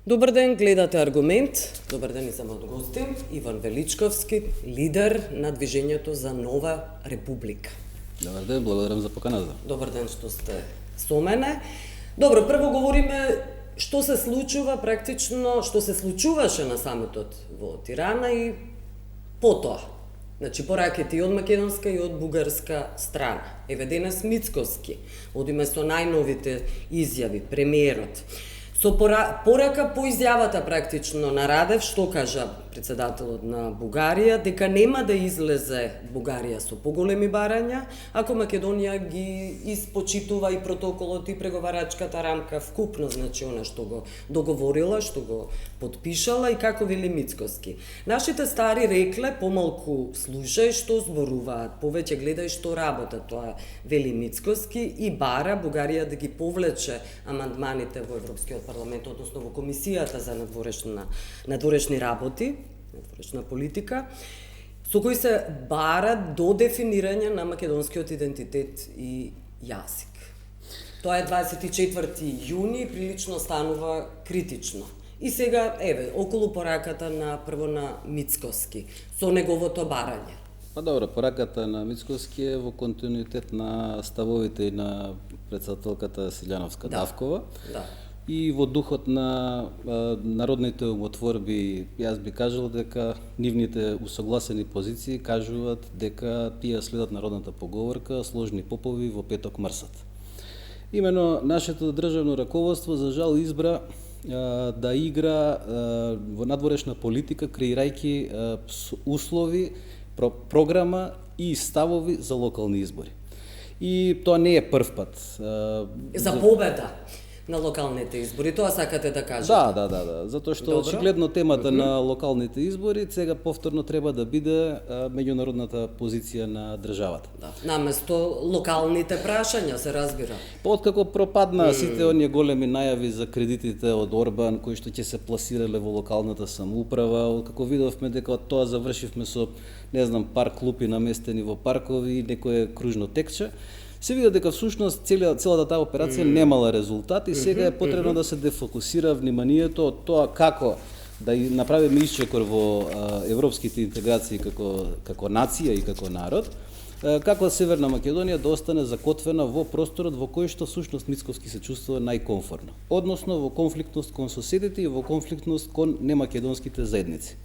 Добар ден, гледате Аргумент. Добар ден и за мојот гостин, Иван Величковски, лидер на Движењето за нова република. Добар ден, благодарам за поканата. Добар ден што сте со мене. Добро, прво говориме што се случува практично, што се случуваше на самитот во Тирана и потоа. Значи, поракети и од македонска и од бугарска страна. Еве денес Мицкоски, одиме со најновите изјави, премиерот. Со порака по изјавата практично на Радев, што кажа председателот на Бугарија, дека нема да излезе Бугарија со поголеми барања, ако Македонија ги испочитува и протоколот и преговарачката рамка вкупно, значи она што го договорила, што го подпишала и како вели Мицкоски. Нашите стари рекле помалку слушај што зборуваат, повеќе гледај што работат, тоа вели Мицкоски и бара Бугарија да ги повлече амандманите во Европскиот парламент, односно во Комисијата за надворешни работи, надворешна политика, со кои се бара до дефинирање на македонскиот идентитет и јазик. Тоа е 24 јуни, прилично станува критично. И сега, еве, околу пораката на прво на Мицкоски, со неговото барање. Па добро, пораката на Мицкоски е во континуитет на ставовите и на председателката Силјановска-Давкова. Да. И во духот на народните умотворби, јас би кажал дека нивните усогласени позиции кажуваат дека тие следат народната поговорка сложни попови во петок мрсат. Имено нашето државно раководство за жал избра да игра во надворешна политика креирајќи услови, програма и ставови за локални избори. И тоа не е прв пат. За победа на локалните избори, тоа сакате да кажете? Да, затоа што очигледно темата на локалните избори сега повторно треба да биде меѓународната позиција на државата. Да, наместо локалните прашања, се разбира. Откако пропадна сите оние големи најави за кредитите од Орбан, кои што ќе се пласирале во локалната самоуправа, откако видовме дека од тоа завршивме со, не знам, парк клупи наместени во паркови и некое кружно текче, се види дека всушност целата таа операција немала резултат и сега е потребно да се дефокусира вниманието од тоа како да направиме исчекор во европските интеграции како нација и како народ, како Северна Македонија да остане закотвена во просторот во кој што всушност Мицкоски се чувствува најкомфортно, односно во конфликтност кон соседите и во конфликтност кон немакедонските заедници.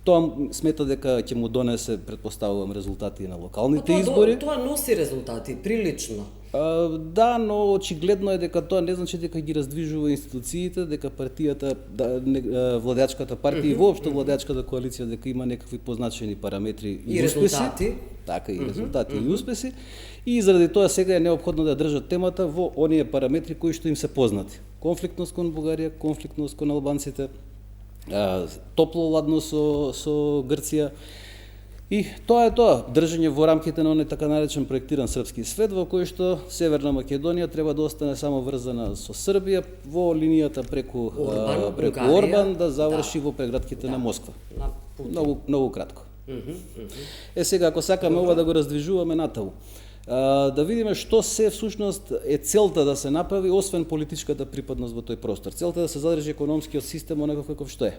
Тоа смета дека ќе му донесе, претпоставувам, резултати на локалните избори. Тоа носи резултати, прилично. Да, но очигледно е дека тоа не значи дека ги раздвижува институциите, дека партијата, владеачката партија и воопшто владеачката коалиција дека има некакви позначени параметри и успеси. Резултати. Така и резултати и успеси. И заради тоа сега е неопходно да држат темата во оние параметри кои што им се познати. Конфликтност кон Бугарија, конфликтност кон албанците, топло-ладно со Грција. И тоа е тоа, држање во рамките на оној така наречен проектиран српски свет, во кој што Северна Македонија треба да остане само врзана со Србија во линијата преку Орбан да заврши во прегратките на Москва. Многу кратко. Сега, ако сакаме ова да го раздвижуваме натаму, да видиме што се всушност е целта да се направи, освен политичката припадност во тој простор. Целта е да се задржи економскиот систем онаков каков што е.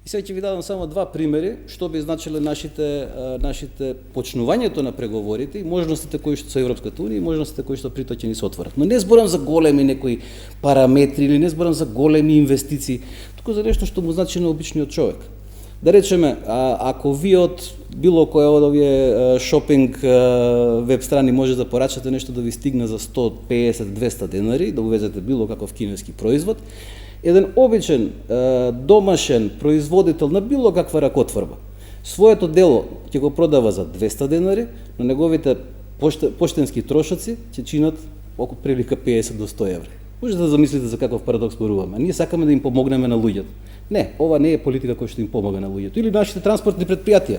И сега ќе ви дадам само два примери што би значиле нашите почнувањето на преговорите и можностите кои што со Европската унија и можностите кои што притоа ќе ни се отворат. Но не зборам за големи некои параметри или не зборам за големи инвестиции, туку за нешто што му значи на обичниот човек. Да речеме, ако ви од било која од овие шопинг веб страни може да порачате нешто да ви стигне за 150-200 денари, да увезете било каков кинески производ, еден обичен домашен производител на било каква ракотворба своето дело ќе го продава за 200 денари, но неговите поштенски трошоци ќе чинат околу прилика 50 до 100 евра. Можете да замислите за каков парадокс зборуваме. Ние сакаме да им помогнеме на луѓето. Не, ова не е политика која што им помага на луѓето. Или нашите транспортни предпријатија,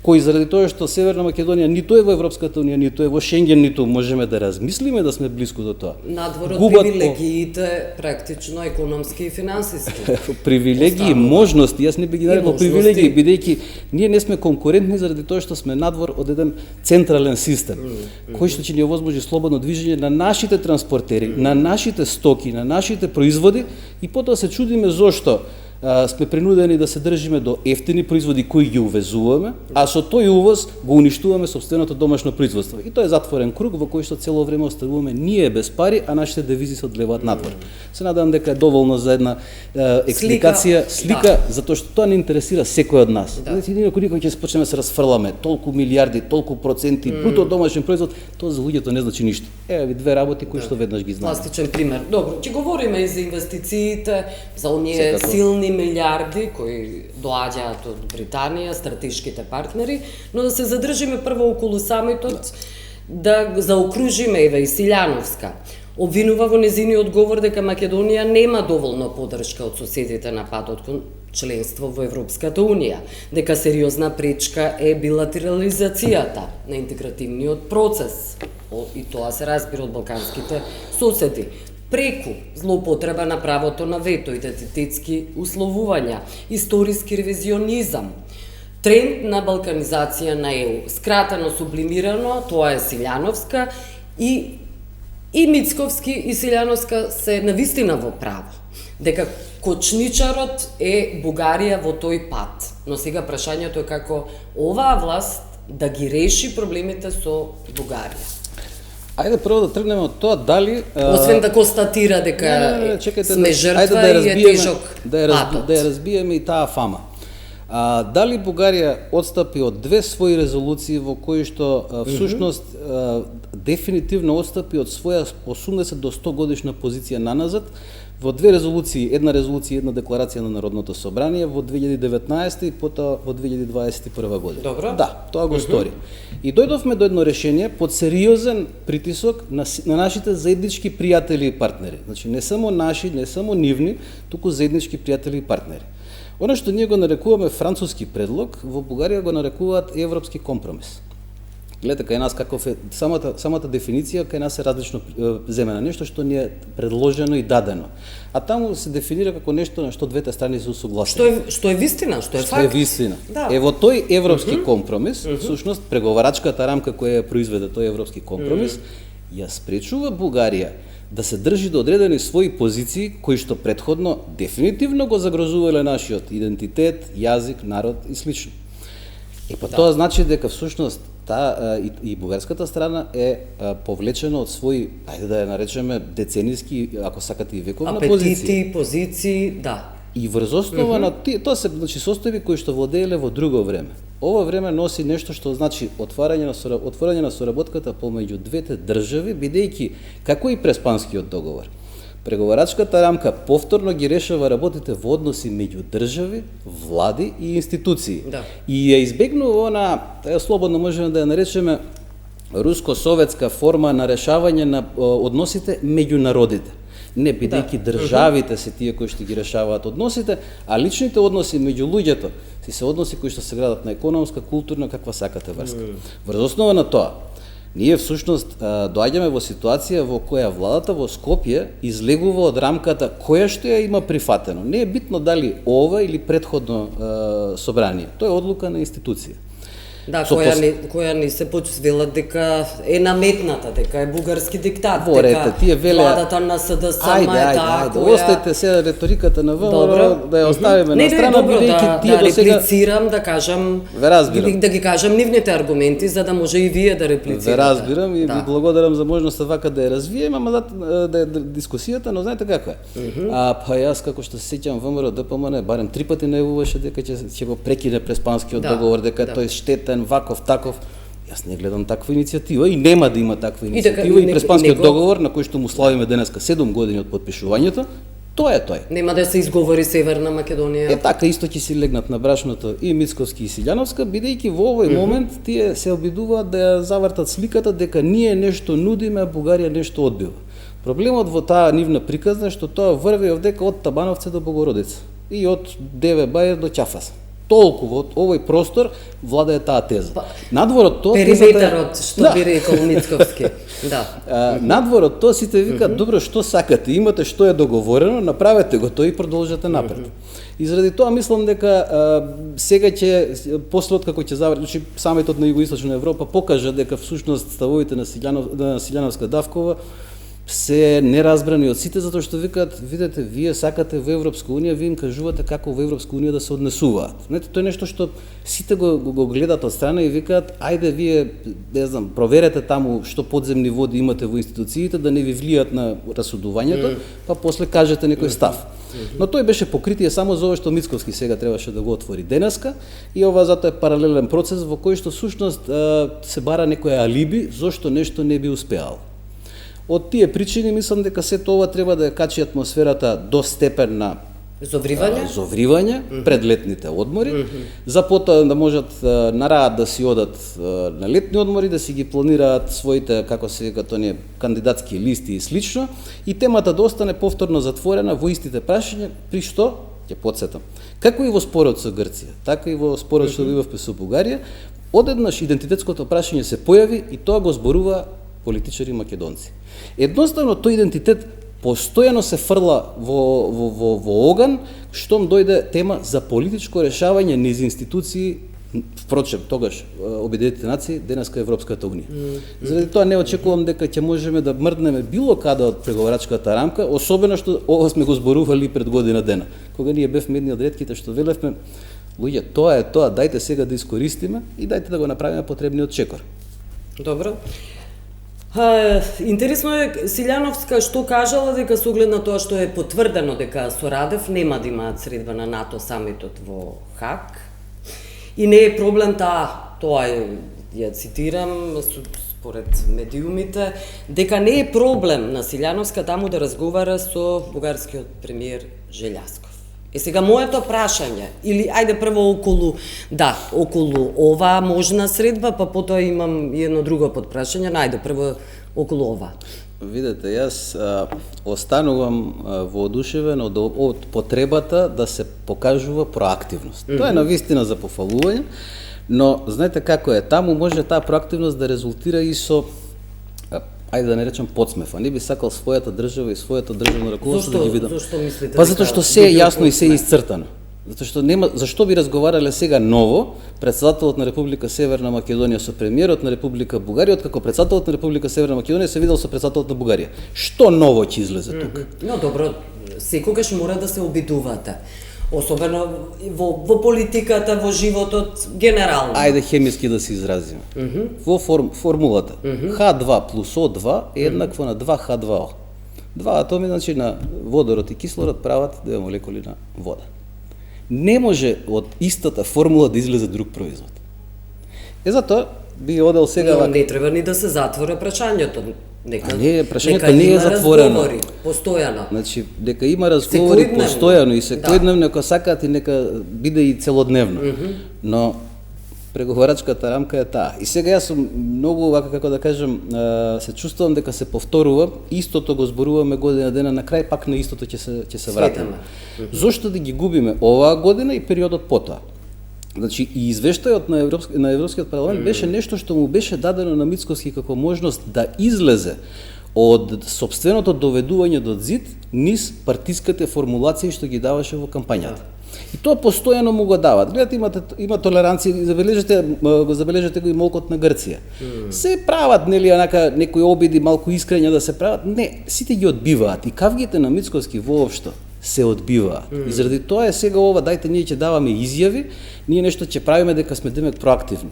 кои заради тоа што Северна Македонија ниту е во Европската унија, ниту е во Шенген, ниту можеме да размислиме да сме блиску до тоа. Надвор од привилегиите, практично економски и финансиски. Привилегии, можности, јас не би ги нарекол привилегии, бидејќи ние не сме конкурентни заради тоа што сме надвор од еден централен систем, кој што ќе ни овозможи слободно движење на нашите транспортери, на нашите стоки, на нашите производи и потоа се чудиме зошто сме принудени да се држиме до ефтини производи кои ги увезуваме, а со тој увоз го уништуваме сопственото домашно производство. И тоа е затворен круг во кој што цело време оставуваме ние без пари, а нашите девизи се одлеваат надвор. Се надевам дека е доволно за една експликација, слика, затоа што тоа не интересира секој од нас. Едино кога ќе почнеме се расфрламе толку милиарди, толку проценти бруто домашен производ, тоа за луѓето не значи ништо. Еве ви две работи кои што веднаш ги знаеме. Пластичен пример. Добро, ќе говориме и за инвестициите, за оние силни милиарди кои доаѓаат од Британија, стратешките партнери, но да се задржиме прво околу самитот, да заокружиме Ева Силјановска. Обвинува во незиниот говор дека Македонија нема доволно поддршка од соседите на патот кон членство во Европската Унија, дека сериозна пречка е билатерализацијата на интегративниот процес, и тоа се разбира од балканските соседи, преку злоупотреба на правото на вето, идентитетски условувања, историски ревизионизам, тренд на балканизација на ЕУ. Скратено, сублимирано, тоа е Силјановска и Мицковски и Силјановска се навистина во право, дека кочничарот е Бугарија во тој пат. Но сега прашањето е како оваа власт да ги реши проблемите со Бугарија. Ајде прво да тргнеме од тоа дали освен да констатира дека сме жртва и е тежок патот. Да ја разбиеме и таа фама. Дали Бугарија отстапи од две своји резолуции во кои што всушност дефинитивно отстапи од своја 80 до 100 годишна позиција наназад во две резолуции, една резолуција и една декларација на Народното собрание во 2019 и потоа во 2021 година. Добро. Да, тоа го стори. И дојдовме до едно решение под сериозен притисок на нашите заеднички пријатели и партнери. Значи не само наши, не само нивни, туку заеднички пријатели и партнери. Оно што ние го нарекуваме француски предлог, во Бугарија го нарекуваат европски компромис. Гледате кај нас каков е самата дефиниција, кај нас е различно земена, нешто што ни е предложено и дадено. А таму се дефинира како нешто на што двете страни се усогласени. Што е вистина, што е факт. Што е вистина. Да. Во тој европски компромис, всушност преговарачката рамка која ја произведе тој европски компромис, ја спречува Бугарија да се држи до одредени своји позиции кои што претходно дефинитивно го загрозувале нашиот идентитет, јазик, народ и слично. И по тоа значи дека всушност и бугарската страна е повлечена од своји, ајде да ја наречеме децениски, ако сакате и вековна позиции, да. И врз основа на тоа се значи состојби кои што владееле во друго време. Ова време носи нешто што значи отворање на соработката помеѓу двете држави, бидејќи како и преспанскиот договор. Преговарачката рамка повторно ги решава работите во односи меѓу држави, влади и институции. Да. И ја избегнува она, слободно можеме да ја наречеме руско-советска форма на решавање на односите меѓу народите. Не бидејќи државите се тие кои што ги решаваат односите, а личните односи меѓу луѓето се односи кои што се градат на економска, културна, каква сакате врска. Врз основа на тоа, ние всушност доаѓаме во ситуација во која владата во Скопје излегува од рамката која што ја има прифатено. Не е битно дали ова или претходно собрание. Тоа е одлука на институција. Да, која ни се почувствила дека е наметната, дека е бугарски диктат, дека тие владата на СДСМ е таа која... Остајте сега реториката на ВМРО, да ја оставиме на страна, бидејќи тие досега... Да реплицирам, да кажам, да ги кажам нивните аргументи, за да може и вие да реплицирате. Ве разбирам и ви благодарам за можноста вака да ја развиеме, ама да е дискусијата, но знаете како е. Па јас како што се сеќам ВМРО ДПМН барем 3 пати најавуваше дека ќе го прекине преспанскиот договор, дека тој штетен ваков таков. Јас не гледам таква иницијатива и нема да има таква иницијатива и преспанскиот договор на кој што му славиме денеска 7 години од подпишувањето, тоа е тој. Нема да се изговори Северна Македонија. Така исто ќе си легнат на брашното и Мицковски и Силјановска, бидејќи во овој момент тие се обидуваат да ја завртат сликата дека ние нешто нудиме, а Бугарија нешто одбива. Проблемот во таа нивна приказна што тоа врви овдека од Табановце до Богородица и од Деве Бајер до Ќафас. Толку во овој простор владае таа теза. Надвор од тоа периметарот, што би рекол Мицковски. Да. Надвор од тоа сите викаат добро што сакате, имате што е договорено, направете го тоа и продолжете напред. И заради тоа мислам дека сега ќе после откако ќе заврши, значи самитот на Југоисточна Европа покажа дека всушност ставовите на Силјановска Давкова се неразбрани од сите, затоа што викаат, видете, вие сакате во Европска унија, вие им кажувате како во Европска унија да се однесуваат. Знаете, тоа е нешто што сите го гледат од страна и викаат, ајде вие, не знам, проверете таму што подземни води имате во институциите, да не ви влијат на расудувањето, па после кажете некој став. Но тој беше покритие само за ова што Мицковски сега требаше да го отвори денеска и ова затоа е паралелен процес во кој што сушност се бара некој алиби зошто нешто не би успеал. Од тие причини мислам дека сето ова треба да ја качи атмосферата до степен на зовривање пред летните одмори, за потоа да можат нараат да си одат на летни одмори, да си ги планираат своите, како се викаат оние, кандидатски листи и слично, и темата да остане повторно затворена во истите прашања, при што, ќе потсетам, како и во спорот со Грција, така и во спорот што имавме со Бугарија, одеднаш идентитетското прашање се појави и тоа го зборува политичари македонци. Едноставно тој идентитет постојано се фрла во оган, штом дојде тема за политичко решавање низ институции, впрочем, тогаш Обединетите нации, денеска Европската унија. Заради тоа не очекувам дека ќе можеме да мрднеме било каде од преговарачката рамка, особено што ова сме го зборували пред година дена, кога ние бевме едни од ретките што велевме, луѓе, тоа е тоа, дајте сега да искористиме и дајте да го направиме потребниот чекор. Добро. Интересно е Силјановска што кажала дека со оглед на тоа што е потврдено дека со Радев нема да имаат средба на НАТО самитот во Хаг и не е проблем тоа ја цитирам според медиумите, дека не е проблем на Силјановска таму да разговара со бугарскиот премиер Желјасков. Е сега моето прашање, или ајде прво околу ова можна средба, па потоа имам и едно друго подпрашање, ајде прво околу ова. Видете, јас останувам воодушевен од потребата да се покажува проактивност. Тоа е навистина за пофалување, но знаете како е, таму може таа проактивност да резултира и со ајде да не речем подсмев, не би сакал својата држава и својата државно раководство да ги видам. Зошто мислите? Па затоа што се е јасно и се е исцртано. Затоа што зашто би разговарале сега ново претседателот на Република Северна Македонија со премиерот на Република Бугарија, откако претседателот на Република Северна Македонија се видел со претседателот на Бугарија. Што ново ќе излезе тука? Но добро, секогаш мора да се обидувате. Особено во политиката, во животот, генерално. Ајде хемиски да се изразиме. Во формулата H2 плюс O2 е еднакво на 2H2O. Два атоми, значи на водород и кислород прават две молекули на вода. Не може од истата формула да излезе друг производ. Затоа би одел сега... Но не треба ни да се затвори прашањето. Прашањето не е затворено. Постојано. Значи, дека има разговори постојано и секојдневно, ако сакаат и нека биде и целодневно. Но преговарачката рамка е таа. И сега јас сум многу, како да кажем, се чувствувам дека се повторува, истото го зборуваме година дена, на крај пак на истото ќе се вратиме. Зошто да ги губиме оваа година и периодот потоа? Значи, и извештајот на Европскиот парламент беше нешто што му беше дадено на Мицковски како можност да излезе од сопственото доведување до зид низ партиските формулации што ги даваше во кампањата. И тоа постојано му го дават. Гледате, има толеранција, го забележете го и молкот на Грција. Се прават, нели, онака некои обиди малку искрења да се прават. Не, сите ги одбиваат и кавгите на Мицковски воопшто се одбиваат. И заради тоа е сега ова, дајте ние ќе даваме изјави, ние нешто ќе правиме дека сме демек проактивни.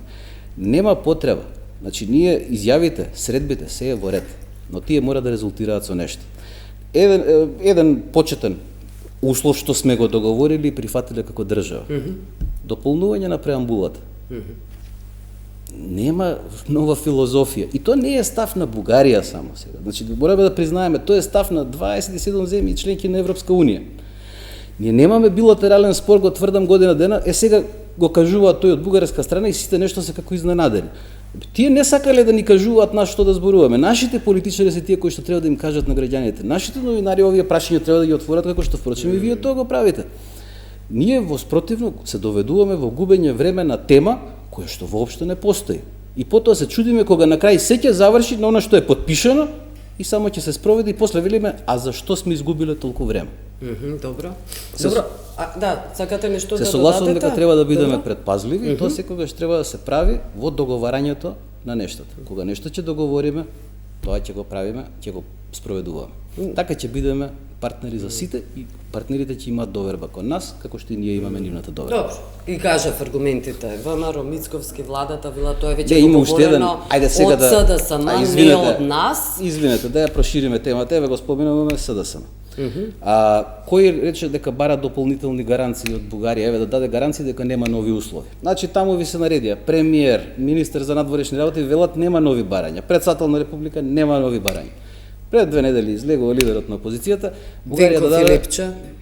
Нема потреба. Значи ние изјавите, средбите се е во ред, но тие мора да резултираат со нешто. Еден почетен услов што сме го договорили и прифатиле како држава. Дополнување на преамбулата. Нема нова филозофија. И тоа не е став на Бугарија само сега. Значи, мораме да признаеме, тоа е став на 27 земји членки на Европска унија. Ние немаме билатерален спор, го тврдам година дена, сега го кажуваат тој од бугарска страна и сите нешто се како изненадени. Тие не сакале да ни кажуваат нас што да зборуваме. Нашите политичари се тие кои што треба да им кажат на граѓаните. Нашите новинари овие прашања треба да ги отворат, како што впрочем и вие тоа го правите. Ние во спротивно се доведуваме во губење време на тема која што воопшто не постои. И потоа се чудиме кога на крај се ќе заврши на она што е потпишано и само ќе се спроведе и после велиме, а зашто сме изгубиле толку време? Добро. Добро. Сакате нешто да додадете? Се согласувам дека треба да бидеме предпазливи и тоа секогаш треба да се прави во договарањето на нештата. Кога нешто ќе договориме, тоа ќе го правиме, ќе го спроведуваме. Така ќе бидеме партнери за сите и партнерите ќе имаат доверба кон нас, како што и ние имаме нивната доверба. Добро. И кажав аргументите. ВМРО, Мицковски, владата, вила тоа е веќе има уште еден, договорено ајде сега од СДСМ, не од нас. Извинете, да ја прошириме темата, еве го споменуваме СДСМ. Кој рече дека бара дополнителни гаранции од Бугарија, еве да даде гаранции дека нема нови услови. Значи таму ви се наредија премиер, министер за надворешни работи велат нема нови барања, председател на република нема нови барања. Пред 2 недели излегува лидерот на опозицијата, Бугарија да даде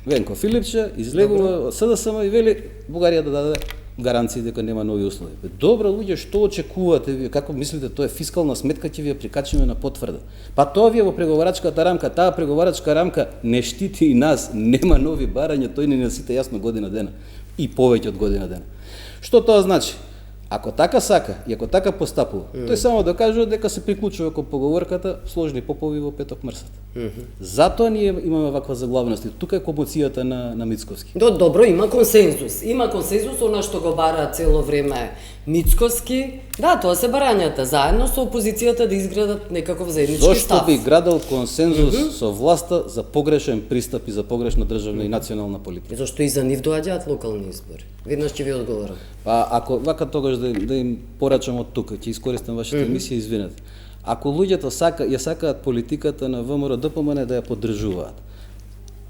Венко Филипче излегува од СДСМ и вели Бугарија да даде гаранции дека нема нови услови. Добро луѓе, што очекувате вие? Како мислите тоа е фискална сметка ќе ви ја прикачиме на потврда? Па тоа ви е во преговарачката рамка, таа преговарачка рамка не штити и нас, нема нови барања, тој не на сите јасно година дена и повеќе од година дена. Што тоа значи? Ако така сака и ако така постапува, тој само да кажува дека се приклучува кон поговорката сложни попови во петок мрсат. Затоа ние имаме ваква заглавност и тука е комоцијата на Мицковски. Добро, има консензус. Има консензус, она што го бара цело време Мицковски. Да, тоа се барањата, заедно со опозицијата да изградат некаков заеднички став. Зошто би градал консензус со власта за погрешен пристап и за погрешна државна и национална политика? Зошто и за нив доаѓаат локални избори? Веднаш ќе ви одговорам. Па ако вака тогаш да им порачам од тука, ќе искористам вашата емисија, извинете. Ако луѓето ја сакаат политиката на ВМРО ДПМН да ја поддржуваат,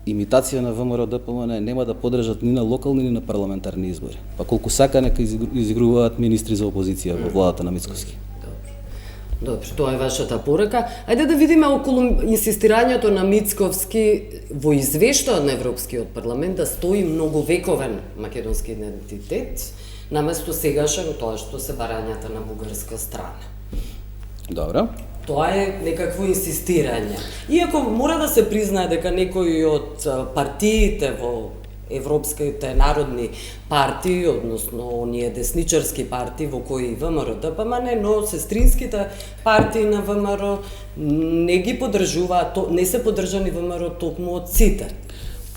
имитација на ВМРО ДПМН нема да поддржат ни на локални ни на парламентарни избори. Па колку сака нека изигруваат министри за опозиција во владата на Мицковски. Добро, тоа е вашата порака. Ајде да видиме околу инсистирањето на Мицковски во извештајот на Европскиот парламент да стои многовековен македонски идентитет, наместо сегашен тоа што се барањата на бугарска страна. Добро. Тоа е некакво инсистирање. Иако мора да се признае дека некои од партиите во европските народни партии, односно оние десничарски партии во кои ВМРО ДПМН, но сестринските партии на ВМРО не ги поддржуваат, не се поддржани ВМРО токму од сите.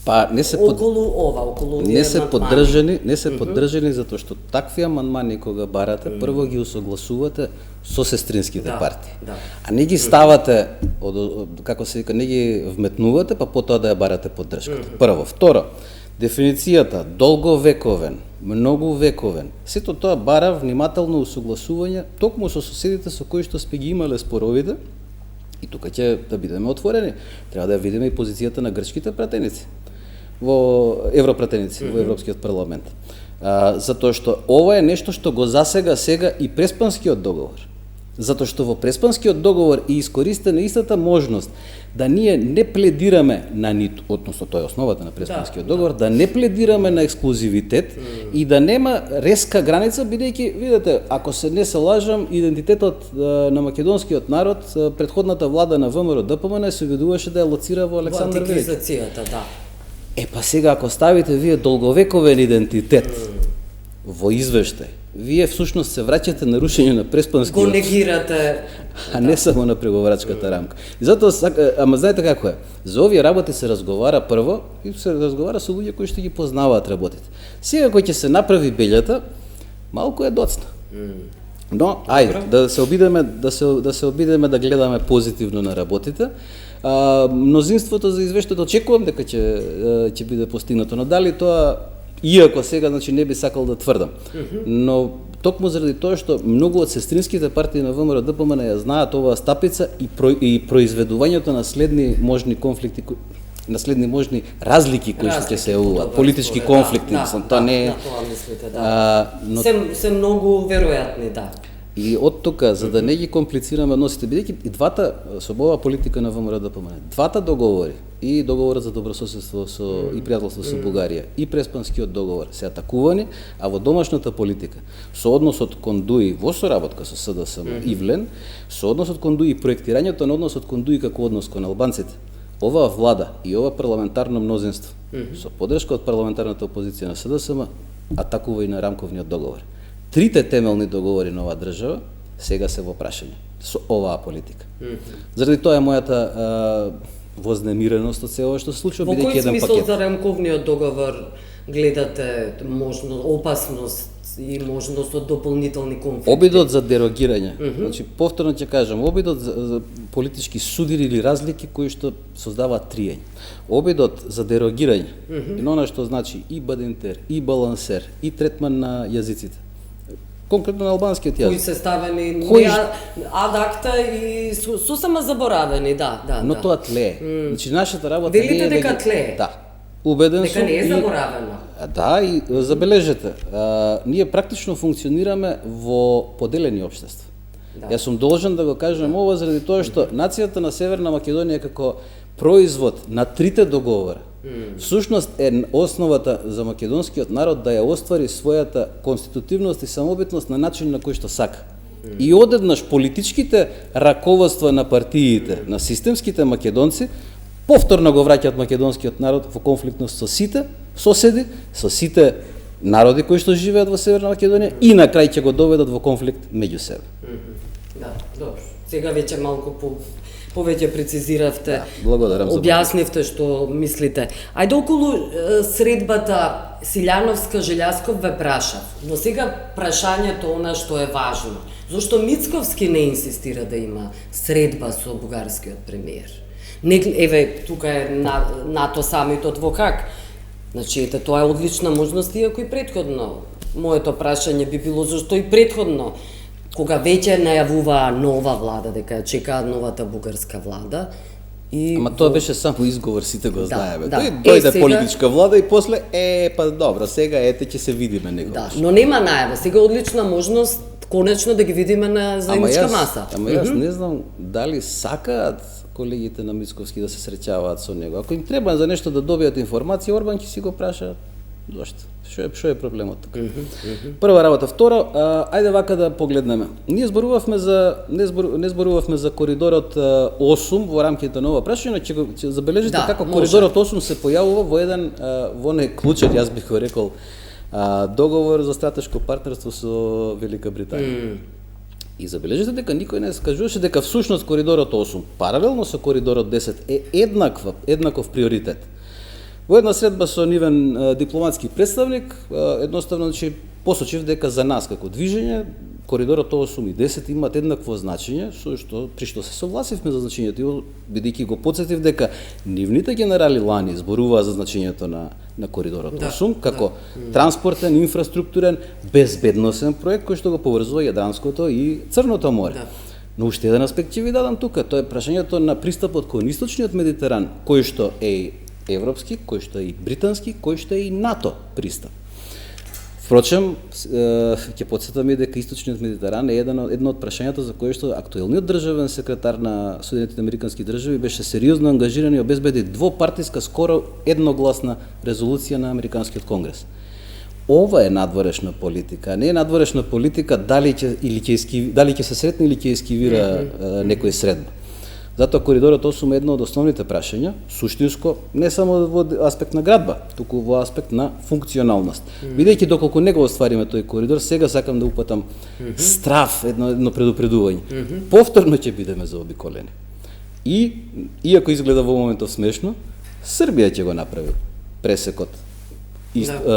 Па не се околу не се поддржани затоа што такви амандмани кога барате, прво ги усогласувате со сестринските партии. Да. А не ги ставате како се вика, не ги вметнувате, па потоа да ја барате поддршката. Прво, второ, дефиницијата долговековен, многувековен, сето тоа бара внимателно усогласување токму со соседите со кои што сме ги имале споровите. И тука ќе да бидеме отворени. Треба да ја видиме и позицијата на грчките пратеници во европратеници во Европскиот парламент. Затоа што ова е нешто што го засега сега и Преспанскиот договор. Затоа што во Преспанскиот договор е искористена истата можност да ние не пледираме на ниту, односно тоа е основата на Преспанскиот договор, да не пледираме на ексклузивитет и да нема резка граница, бидејќи видете, ако се не се лажам, идентитетот на македонскиот народ, претходната влада на ВМРО ДПМН се обидуваше да ја лоцира во Александар Велики. Да. Па сега ако ставите вие долговековен идентитет во извештај, вие всушност се враќате на рушење на Преспанскиот. Го негирате. А не само на преговарачката рамка. И затоа, ама знаете како е, за овие работи се разговара прво и се разговара со луѓе кои што ги познаваат работите. Сега кој ќе се направи белјата, малку е доцна. Но, ајде, да се обидеме да гледаме позитивно на работите. Мнозинството за извештајот очекувам дека ќе биде постигнато, но дали тоа, иако сега значи не би сакал да тврдам, но токму заради тоа што многу од сестринските партии на ВМРО ДПМН ја знаат оваа стапица и произведувањето на следни можни конфликти, на следни можни разлики кои што ќе се јавуваат, политички конфликти, тоа не е. Тоа мислите, да. Се многу веројатни, да. И од тука, за да не ги комплицираме односите, бидејќи и двата, со оваа политика на ВМРО ДПМН, двата договори, и договорот за добрососедство и пријателство со Бугарија, и Преспанскиот договор се атакувани, а во домашната политика, со односот кон ДУИ во соработка со СДСМ и ВЛЕН, со односот кон ДУИ и проектирањето на односот кон ДУИ како однос кон албанците, оваа влада и ова парламентарно мнозинство, со поддршка од парламентарната опозиција на СДСМ, атакува и на рамковниот договор. Трите темелни договори на оваа држава сега се во прашање со оваа политика. Заради тоа е мојата вознемиреност од се ова што се случува, бидејќи еден пакет. Во кој смисол за рамковниот договор гледате опасност и можност од дополнителни конфликти. Обидот за дерогирање, значи повторно ќе кажам, обидот за политички судири или разлики кои што создаваат триење. Обидот за дерогирање, и на она што значи и бадентер, и балансер, и третман на јазиците. Конкретно на албанскиот јазик. Кои се ставени Кои ад акта и сосема заборавени, да. Но тоа тлее. Значи нашата работа Велите дека тлее? Да. Убеден дека сум не е заборавено. Да, и забележете, ние практично функционираме во поделени општества. Да. Јас сум должен да го кажам ова заради тоа што нацијата на Северна Македонија како производ на трите договора всушност е основата за македонскиот народ да ја оствари својата конститутивност и самобитност на начин на кој што сака. И одеднаш политичките раководства на партиите, на системските македонци, повторно го враќаат македонскиот народ во конфликтност со сите соседи, со сите народи кои што живеат во Северна Македонија и на крај ќе го доведат во конфликт меѓу себе. Да, добро. Сега веќе малку повеќе прецизиравте, благодарам за објаснивте што мислите. Ајде околу средбата Силјановска-Желјасков ве прашав, но сега прашањето она што е важно. Зошто Мицковски не инсистира да има средба со бугарскиот премиер? Еве, тука е НАТО самитот во Хаг. Значи, ете, тоа е одлична можност, иако и предходно. Моето прашање би било зашто и предходно, кога веќе најавуваа нова влада, дека ја чекаат новата бугарска влада, и Ама тоа беше само изговор, сите го знаеме. да. Дојде Сега- политичка влада и после па добро, сега ете ќе се видиме некогаш. да, но нема најава. Сега е одлична можност конечно да ги видиме на заедничка маса. Ама јас не знам дали сакаат колегите на Мицковски да се среќаваат со него. Ако им треба за нешто да добијат информација, Орбан ќе си го праша зошто. Што е проблемот тука? Прва работа, второ, ајде вака да погледнеме. Ние зборувавме за не зборувавме за коридорот 8 во рамките на ова прашање, но ќе забележите Да, како може. коридорот 8 се појавува во еден во не клучен, јас бих го рекол, договор за стратешко партнерство со Велика Британија. И забележете дека никој не скажуваше дека всушност коридорот 8, паралелно со коридорот 10, е еднаков приоритет. Во една средба со нивен дипломатски представник, едноставно значи посочив дека за нас како движење коридорот 8 и 10 имаат еднакво значење, при што се согласивме за значењето, бидејќи го потсетив дека нивните генерали лани зборуваа за значењето на коридорот 8 како транспортен, инфраструктурен, безбедносен проект кој што го поврзува Јадранското и Црното море. Да. Но уште еден аспект ќе ви дадам тука, тоа е прашањето на пристапот кон источниот Медитеран, кој што е европски, кој што е и британски, кој што е и НАТО пристап. Впрочем, ќе потсетам и дека источниот Медитеран е едно од прашањата за кое што актуелниот државен секретар на Соединетите американски држави беше сериозно ангажиран и обезбеди двопартиска, скоро едногласна резолуција на Американскиот конгрес. Ова е надворешна политика, не е надворешна политика дали ќе се сретне или ќе ескивира некој средба. Затоа коридорот 8 е едно од основните прашања, суштинско, не само во аспект на градба, туку во аспект на функционалност. Бидејќи доколку не го оствариме тој коридор, сега сакам да упатам страв, едно предупредување. Повторно ќе бидеме заобиколени. И, иако изгледа во моментов смешно, Србија ќе го направи пресекот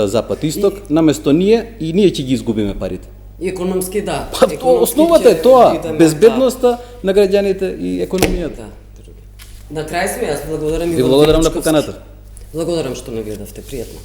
запад-исток, наместо ние, и ние ќе ги изгубиме парите. Економски да. Основата е тоа, безбедноста на граѓаните и економијата. На крај сме, јас благодарам и благодарам на поканата. Благодарам што ме гледавте, пријатно.